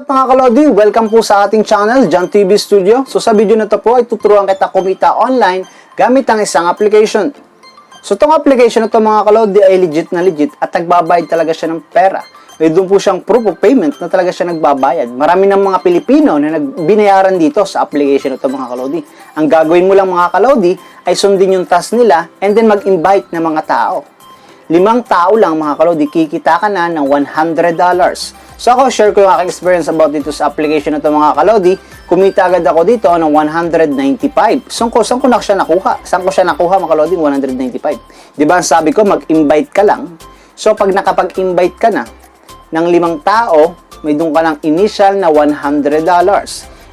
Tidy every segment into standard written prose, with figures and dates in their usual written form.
up mga kalodi? Welcome po sa ating channel, John TV Studio. So sa video na to po ay tuturuan kita kumita online gamit ang isang application. So itong application na to mga kalodi ay legit na legit at nagbabayad talaga siya ng pera. May doon po siyang proof of payment na talaga siya nagbabayad. Marami ng mga Pilipino na binayaran dito sa application na to mga kalodi. Ang gagawin mo lang mga kalodi ay sundin yung task nila and then mag-invite ng mga tao. 5 tao lang mga kalodi, kikita ka na ng $100. So ako, share ko yung aking experience about dito sa application na ito mga kalodi. Kumita agad ako dito ng 195. Saan ko siya nakuha? Saan ko siya nakuha mga kalodi? 195. Diba ang sabi ko, mag-invite ka lang. So pag nakapag-invite ka na ng 5 tao, may doon ka ng initial na $100.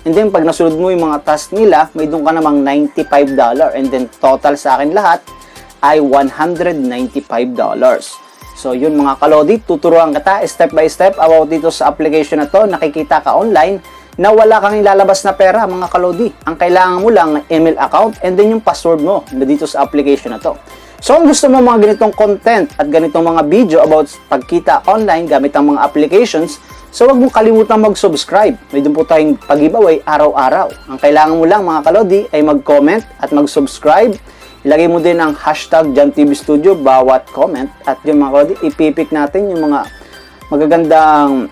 And then pag nasunod mo yung mga task nila, may doon ka namang $95. And then total sa akin lahat ay $195. So yun mga kalodi, tuturuan kita step by step about dito sa application na to. Nakikita ka online na wala kang ilalabas na pera mga kalodi. Ang kailangan mo lang email account and then yung password mo na dito sa application na to. So kung gusto mo mga ganitong content at ganitong mga video about pagkita online gamit ang mga applications, so wag mo kalimutan mag-subscribe. May doon po tayong pag-giveaway araw-araw. Ang kailangan mo lang mga kalodi ay mag-comment at mag-subscribe. Ilagay mo din ang hashtag John TV Studio bawat comment. At yung mga kalodi, ipipik natin yung mga magagandang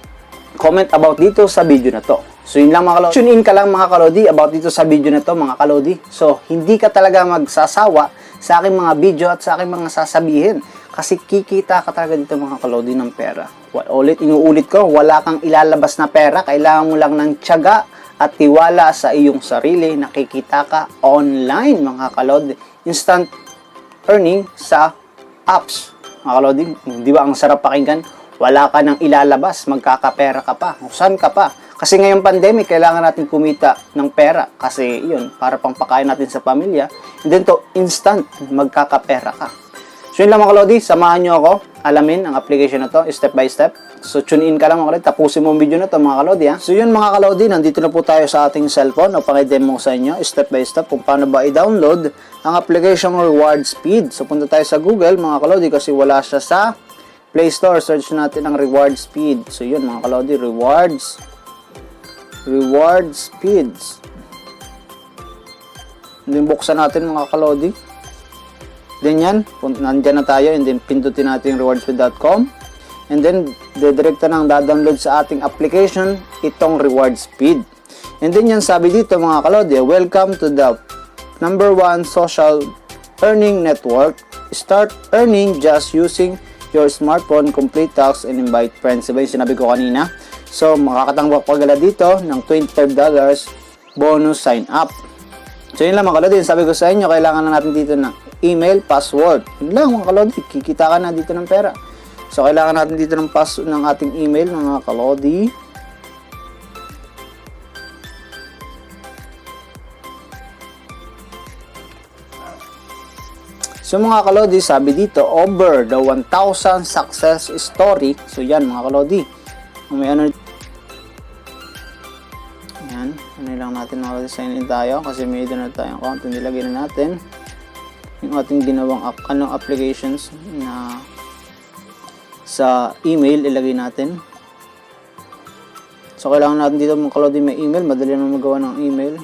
comment about dito sa video na to. So yun lang mga kalodi. Tune in ka lang mga kalodi about dito sa video na to mga kalodi. So hindi ka talaga magsasawa sa aking mga video at sa aking mga sasabihin. Kasi kikita ka talaga dito mga kalodi ng pera. Inuulit ko, wala kang ilalabas na pera. Kailangan mo lang ng tiyaga at tiwala sa iyong sarili. Nakikita ka online mga kalodi. Instant earning sa apps. Mga kalodi, di ba ang sarap pakinggan? Wala ka nang ilalabas, magkakapera ka pa. Saan ka pa? Kasi ngayong pandemic, kailangan natin kumita ng pera. Kasi yun, para pang pakain natin sa pamilya. And then to, instant, magkakapera ka. So yun lang mga kalodi, samahan nyo ako. Alamin ang application na to, step by step. So tune in ka lang mga kalodi, tapusin mo ang video na to mga kalodi ha. So yun mga kalodi, nandito na po tayo sa ating cellphone. O pakidemo sa inyo, step by step, kung paano ba i-download ang application Reward Speed. So punta tayo sa Google mga kalodi kasi wala siya sa Play Store. Search natin ang Reward Speed. So yun mga kalodi, Reward Speeds. And then buksan natin mga kalodi. Then yan, nandyan na tayo and then pindutin natin yung rewardspeed.com and then dedirekta nang dadownload sa ating application itong Reward Speed. And then yan sabi dito mga kalodi, welcome to the #1 social earning network. Start earning just using your smartphone, complete tasks and invite friends. Diba yung sinabi ko kanina? So makakatanggap ka agad dito ng $25 bonus sign up. So yun lang mga kalodi, sabi ko sa inyo, kailangan na natin dito ng email, password. Yun lang mga kalodi, kikita ka na dito ng pera. So kailangan natin dito ng password ng ating email mga kalodi. So mga kalodi, sabi dito, over the 1,000 success story. So yan mga kalodi. May ano, yan, ano lang natin mga sign in tayo kasi may doon na tayong account. Nilagay na natin yung ating ginawang applications na sa email, ilagay natin. So kailangan natin dito mga kalodi may email, madali na magawa ng email.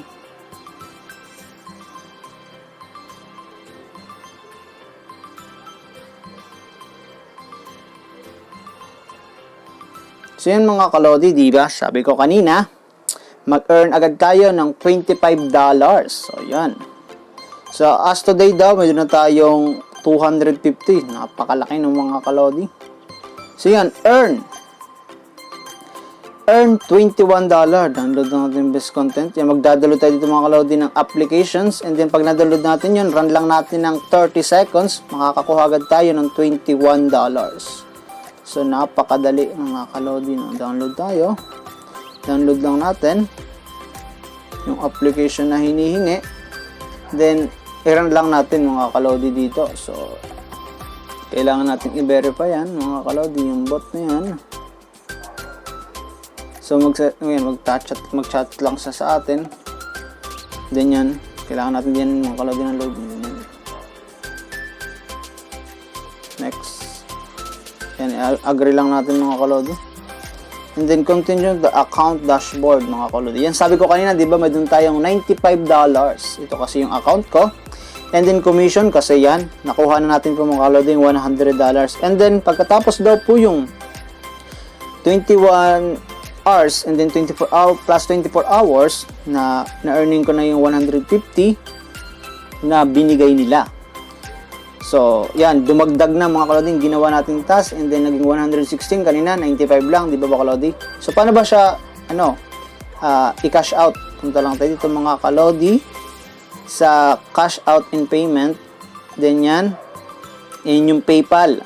So yun mga kalodi, diba? Sabi ko kanina, mag-earn agad tayo ng $25. So yan. So as today daw, mayroon na tayong 250. Napakalaki ng mga kalodi. So yan, earn $21. Download natin yung best content. Yan, magdadalo tayo dito mga kalodi ng applications. And then pag na-download natin yun, run lang natin ng 30 seconds. Makakakuha agad tayo ng $21. So napakadali mga kalodi. No? Download tayo. Download lang natin yung application na hinihingi. Then i-run lang natin mga kalodi dito. So kailangan natin i-verify yan mga kalodi, yung bot na yan. So mag-chat lang sa atin. Then yan, kailangan natin yan mga kalodi ng load. Next. Yan, agree lang natin mga kalodi. And then continue the account dashboard, mga kalodi. Yan, sabi ko kanina, di ba, may doon tayong $95. Ito kasi yung account ko. And then commission, kasi yan, nakuha na natin po mga kalodi yung $100. And then pagkatapos daw po yung 21 hours and then 24 hours plus 24 hours na earning ko na yung 150 na binigay nila. So, yan, dumagdag na mga kalodi, ginawa natin task and then naging 116 kanina, 95 lang, di ba ba kalodi? So, paano ba siya, i-cash out? Punta lang tayo dito mga kalodi sa cash out and payment. Then yan yung PayPal.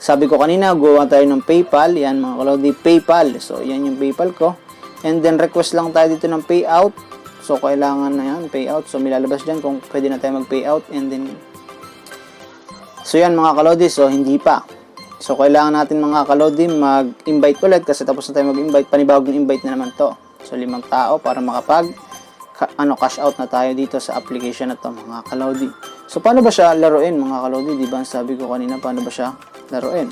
Sabi ko kanina, gawa tayo ng PayPal. Yan mga kalodi, PayPal. So, yan yung PayPal ko. And then, request lang tayo dito ng payout. So, kailangan na yan, payout. So, may lalabas dyan kung pwede na tayo mag-payout. And then, so, yan mga kalodi. So, hindi pa. So, kailangan natin mga kalodi mag-invite ulit kasi tapos na tayo mag-invite. Panibagong invite na naman to. So, 5 tao para cash out na tayo dito sa application na to mga kalodi. So, paano ba siya laruin mga kalodi? Diba? Sabi ko kanina, paano ba siya laruin?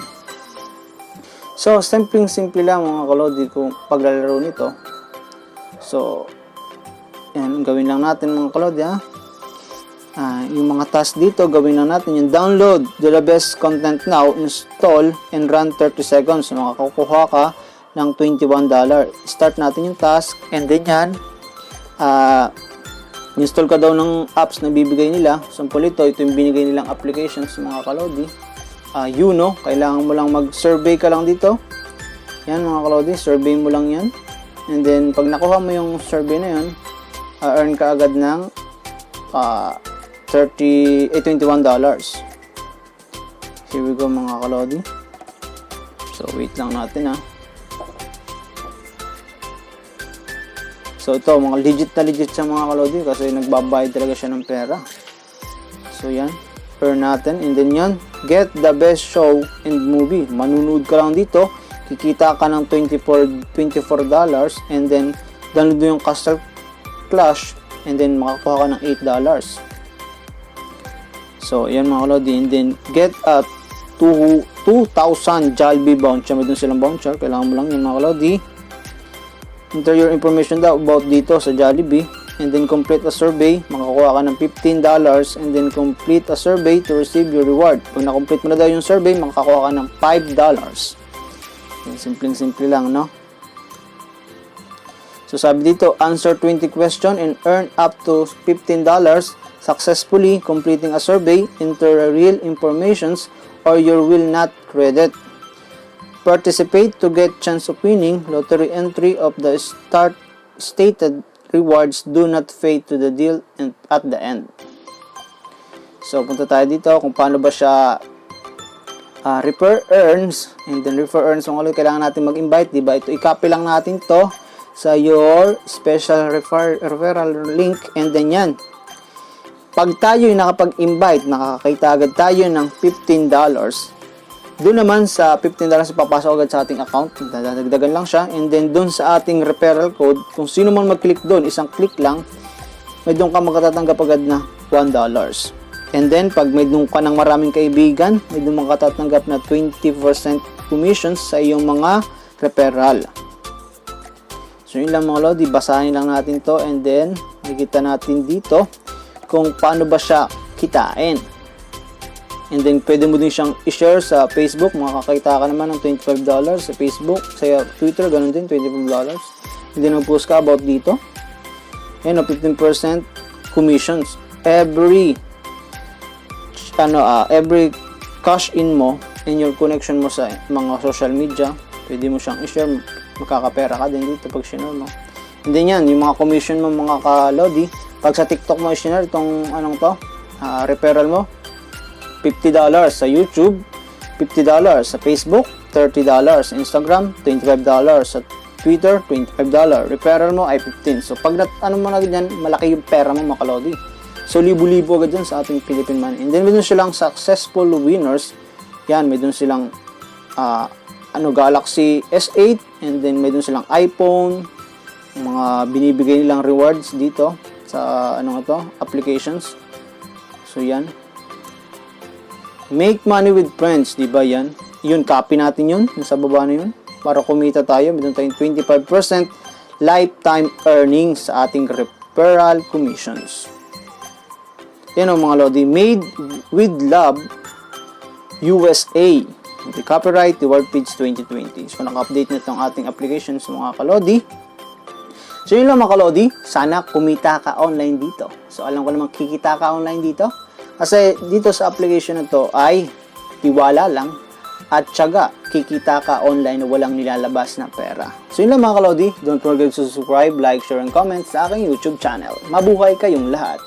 So, simple lang mga kalodi kung paglalaro nito. So, yan, gawin lang natin mga kalodi ha. Yung mga task dito, gawin lang natin yung download the best content now, install, and run 30 seconds. So, makakukuha ka ng $21. Start natin yung task, and then yan, install ka daw ng apps na bibigay nila. Sample ito yung binigay nilang applications mga kalodi. Kailangan mo lang mag-survey ka lang dito. Yan mga kalodi, survey mo lang yan. And then, pag nakuha mo yung survey na yun, earn ka agad ng $21. Here we go mga kalodi. So, wait lang natin ha. So, ito, mga legit siya mga kalodi kasi nagbabayad talaga siya ng pera. So, yan. Earn natin. And then yan, get the best show and movie. Manunood ka lang dito. Kikita ka ng $24. And then, download mo yung Castle Clash. And then, makakuha ka ng $8. So, yan mga kalodi. And then, get a 2,000 Jollibee voucher. May dun silang voucher. Kailangan mo lang yun mga kalodi. Enter your information daw about dito sa Jollibee. And then complete a survey. Makakuha ka ng $15. And then complete a survey to receive your reward. Pag na-complete mo na daw yung survey, makakuha ka ng $5. Simple lang, no? So sabi dito, answer 20 question and earn up to $15 successfully completing a survey. Enter real informations or you will not credit. Participate to get chance of winning. Lottery entry of the stated rewards do not fade to the deal and at the end. So, punta tayo dito kung paano ba siya refer earns. And then refer earns, kung ano kailangan natin mag-invite, diba? Ito, i-copy lang natin to sa your special referral link. And then yan. Pag tayo nakapag-invite, nakakita agad tayo ng $15. Doon naman sa $15 papasok agad sa ating account. Dadagdagan lang siya. And then doon sa ating referral code, kung sino man mag-click doon, isang click lang, may doon ka makatatanggap agad na $1. And then, pag may doon ka ng maraming kaibigan, may doon makatatanggap na 20% commissions sa iyong mga referral. So, yun lang mga lodi. Basahin lang natin to. And then, nakikita natin dito kung paano ba siya kitain. And then, pwede mo din siyang i-share sa Facebook. Makakakita ka naman ng $25 sa Facebook. Sa Twitter, ganun din, $25. And then, mag-post ka about dito. Yan, 15% commissions. Every cash in mo in your connection mo sa mga social media, pwede mo siyang i-share. Makakapera ka din dito pag share mo. And then yan, yung mga commission mo mga kalodi, pag sa TikTok mo i-share itong referral mo, $50 sa YouTube, $50 sa Facebook, $30 sa Instagram, $25 sa Twitter, $25. Referral mo ay $15. So, pag mo na ganyan, malaki yung pera mo, mga kalodi. So, libo-libo agad dyan sa ating Philippine money. And then, may dun silang successful winners. Yan, may dun silang Galaxy S8. And then, may dun silang iPhone. Mga binibigay nilang rewards dito sa, applications. So, yan. Make money with friends, di ba yan? Yun, copy natin yun. Yung sa baba na yun. para kumita tayo. Meron tayong 25% lifetime earnings sa ating referral commissions. Yan o mga Lodi, made with love USA. The copyright, the World Page 2020. So, naka-update na itong ating application sa mga kalodi. So, yun lang mga kalodi. Sana kumita ka online dito. So, alam ko naman kikita ka online dito. Kasi dito sa application na to ay tiwala lang at tiyaga. Kikita ka online na walang nilalabas na pera. So, yun lang mga kalodi. Don't forget to subscribe, like, share, and comment sa aking YouTube channel. Mabuhay kayong lahat.